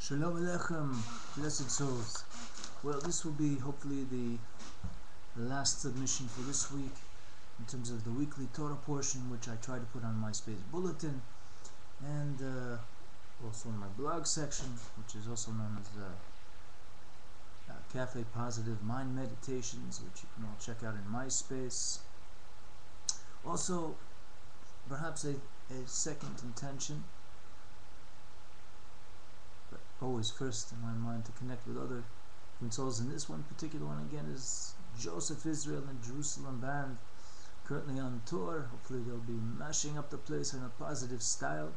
Shalom Aleichem, blessed souls. Well, this will be hopefully the last submission for this week in terms of the weekly Torah portion, which I try to put on MySpace bulletin and also in my blog section, which is also known as Cafe Positive Mind Meditations, which you can all check out in MySpace. Also, perhaps a second intention, but always first in my mind to connect with other souls. And this one particular one again is Joseph Israel and Jerusalem Band, currently on tour. Hopefully they'll be mashing up the place in a positive style.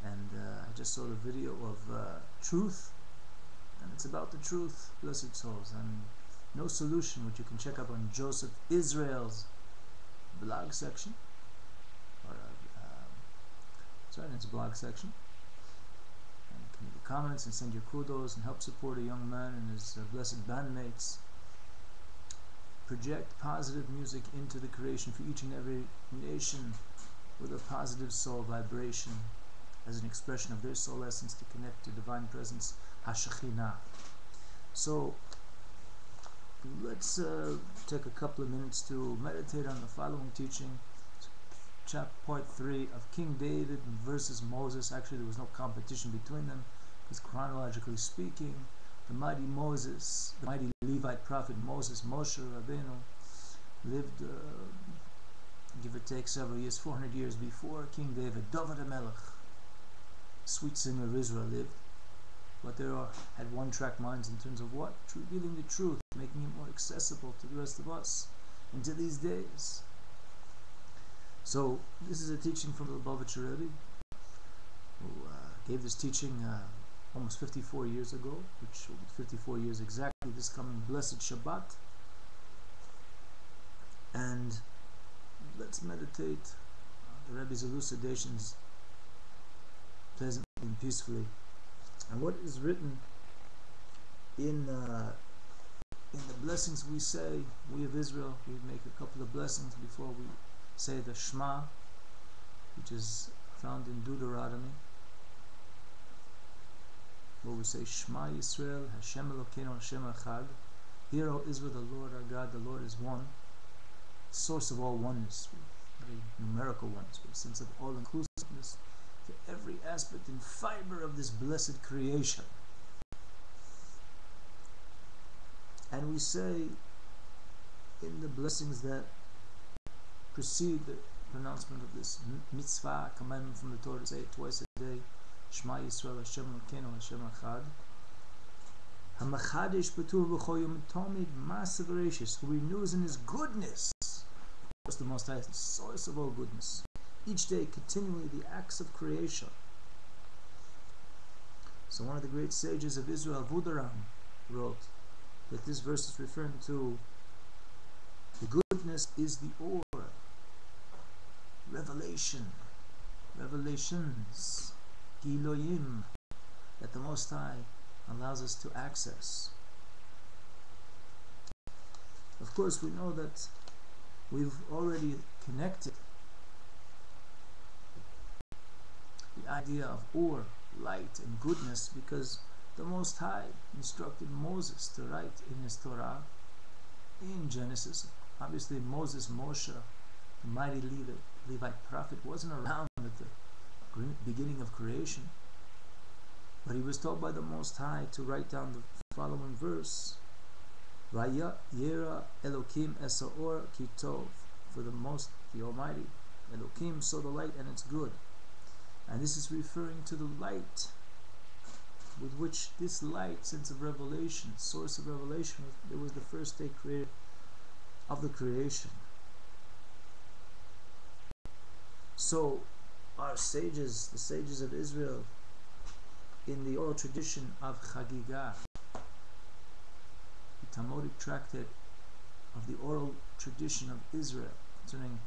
And I just saw the video of Truth, and it's about the truth, blessed souls, and no solution, which you can check out on Joseph Israel's blog section, or sorry, in his blog section. And you can leave comments and send your kudos and help support a young man and his blessed bandmates. Project positive music into the creation for each and every nation with a positive soul vibration as an expression of their soul essence to connect to divine presence, HaShekhinah. So let's take a couple of minutes to meditate on the following teaching. Part 3 of King David versus Moses. Actually, there was no competition between them, because chronologically speaking, the mighty Moses, the mighty Levite prophet Moses, Moshe Rabbeinu, lived, give or take several years, 400 years before King David. David HaMelech, sweet singer of Israel, lived. But they had one-track minds in terms of what? Revealing the truth, making it more accessible to the rest of us into these days. So this is a teaching from the Lubavitcher Rebbe, who gave this teaching almost 54 years ago, which will be 54 years exactly this coming blessed Shabbat. And let's meditate on the Rebbe's elucidations pleasantly and peacefully. And what is written in the blessings we say, we of Israel, we make a couple of blessings before we say the Shema, which is found in Deuteronomy, where we say Shema Yisrael, Hashem Elokeinu, Hashem Echad. Hear, O Israel, the Lord our God, the Lord is one, source of all oneness, very numerical oneness, with a sense of all-inclusiveness to every aspect and fiber of this blessed creation. And we say in the blessings that precede the pronouncement of this mitzvah, commandment from the Torah, to say it twice a day, Shema Yisrael, Hashem Elokeinu, Hashem Echad. HaMachadesh b'tuv b'chol yom tamid ma'asav reishis, who renews in His goodness. Of course, the Most High is the source of all goodness. Each day, continually, the acts of creation. So one of the great sages of Israel, Yehudah, wrote that this verse is referring to the goodness is the or, revelation, revelations, giloyim, that the Most High allows us to access. Of course, we know that we've already connected the idea of or, light and goodness, because the Most High instructed Moses to write in his Torah in Genesis. Obviously Moses, Moshe, the mighty Levite prophet, wasn't around at the beginning of creation, but he was told by the Most High to write down the following verse: Vaya Yera Elokim Esaor Kitov, for the Almighty Elokim saw the light and it's good. And this is referring to the light with which this light, sense of revelation, source of revelation, it was the first day created of the creation. So our sages, the sages of Israel, in the oral tradition of Chagigah, the Talmudic tractate of the oral tradition of Israel concerning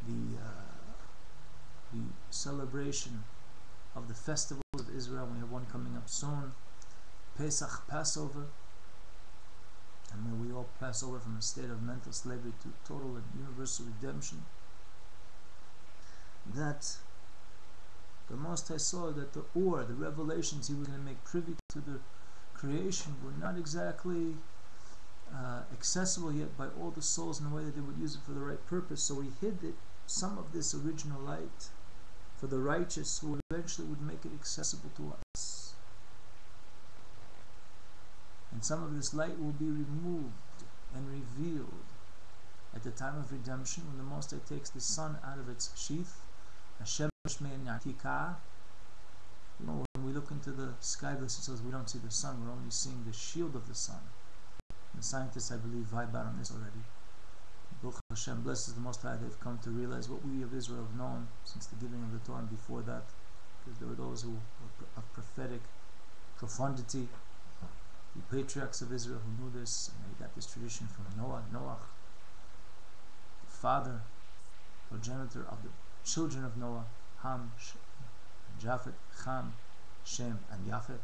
the celebration of the festivals of Israel. We have one coming up soon, Pesach, Passover, and may we all pass over from a state of mental slavery to total and universal redemption. That The Most High saw that the revelations He was going to make privy to the creation were not exactly accessible yet by all the souls in a way that they would use it for the right purpose. So He hid some of this original light for the righteous, who eventually would make it accessible to us. And some of this light will be removed and revealed at the time of redemption, when the Most High takes the sun out of its sheath. When we look into the sky, it says we don't see the sun, we're only seeing the shield of the sun. And scientists, I believe, vibe out on this already. Baruch Hashem, blesses the Most High, they've come to realize what we of Israel have known since the giving of the Torah and before that, because there were those who were of prophetic profundity, the patriarchs of Israel who knew this, and they got this tradition from Noah, the father, progenitor of the children of Noah, Ham, Japhet, Ham, Shem, and Yafet.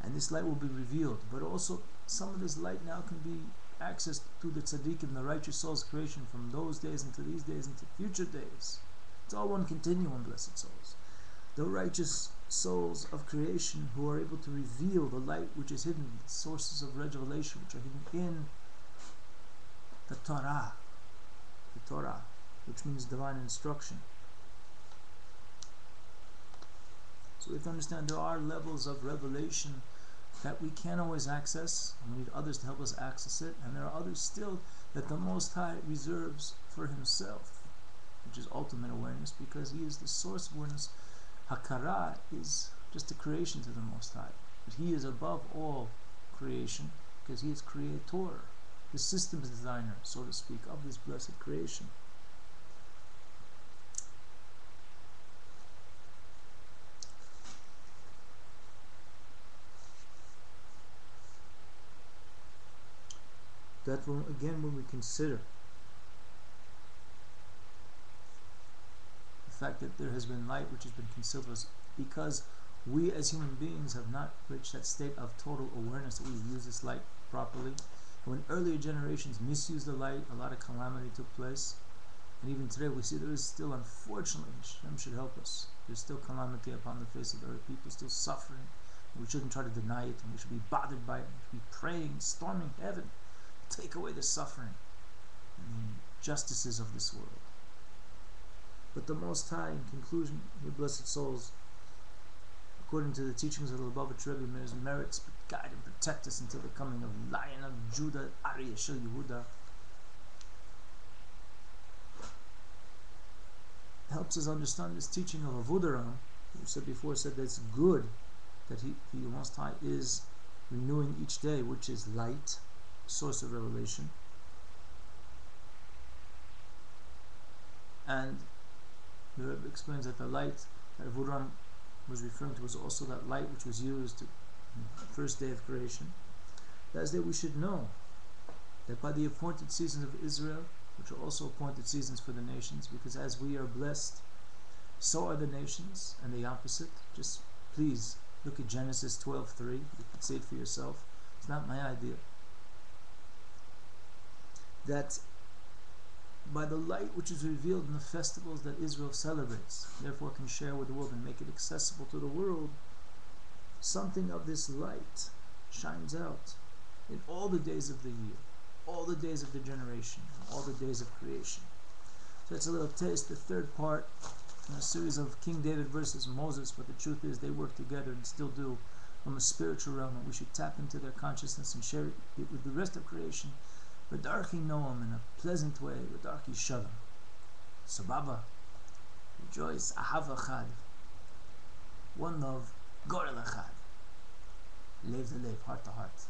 And this light will be revealed, but also some of this light now can be accessed through the tzaddikim, the righteous souls creation, from those days into these days into future days. It's all one continuum, blessed souls. The righteous souls of creation who are able to reveal the light which is hidden, the sources of revelation which are hidden in the Torah, which means divine instruction. So we have to understand there are levels of revelation that we can't always access, and we need others to help us access it, and there are others still that the Most High reserves for Himself, which is ultimate awareness, because He is the source of awareness. Hakara is just a creation to the Most High, but He is above all creation, because He is creator, the systems designer, so to speak, of this blessed creation. That will, again, when we consider the fact that there has been light which has been concealed us, because we as human beings have not reached that state of total awareness that we use this light properly. And when earlier generations misused the light, a lot of calamity took place. And even today we see there is still, unfortunately, Hashem should help us, there's still calamity upon the face of the earth, people still suffering. And we shouldn't try to deny it, and we should be bothered by it, we should be praying, storming heaven, take away the suffering and the injustices of this world. But the Most High, in conclusion, your blessed souls, according to the teachings of the Lubavitch Rebbe, may His merits guide and protect us until the coming of Lion of Judah, Aryeh, shel Yehudah, helps us understand this teaching of Yehudah, who said before, said that it's good that the Most High is renewing each day, which is light, source of revelation. And the Rebbe explains that the light that Yehudah was referring to was also that light which was used in the first day of creation. That is that we should know that by the appointed seasons of Israel, which are also appointed seasons for the nations, because as we are blessed, so are the nations, and the opposite. Just please look at Genesis 12:3. You can see it for yourself. It's not my idea. That by the light which is revealed in the festivals that Israel celebrates, therefore can share with the world and make it accessible to the world, something of this light shines out in all the days of the year, all the days of the generation, all the days of creation. So it's a little taste, the third part in a series of King David versus Moses, but the truth is they work together and still do from a spiritual realm, and we should tap into their consciousness and share it with the rest of creation. V'darchi noam, in a pleasant way, v'darchi shalom. So Baba, rejoice, ahav echad, one love, gorel echad, lev to lev, heart to heart.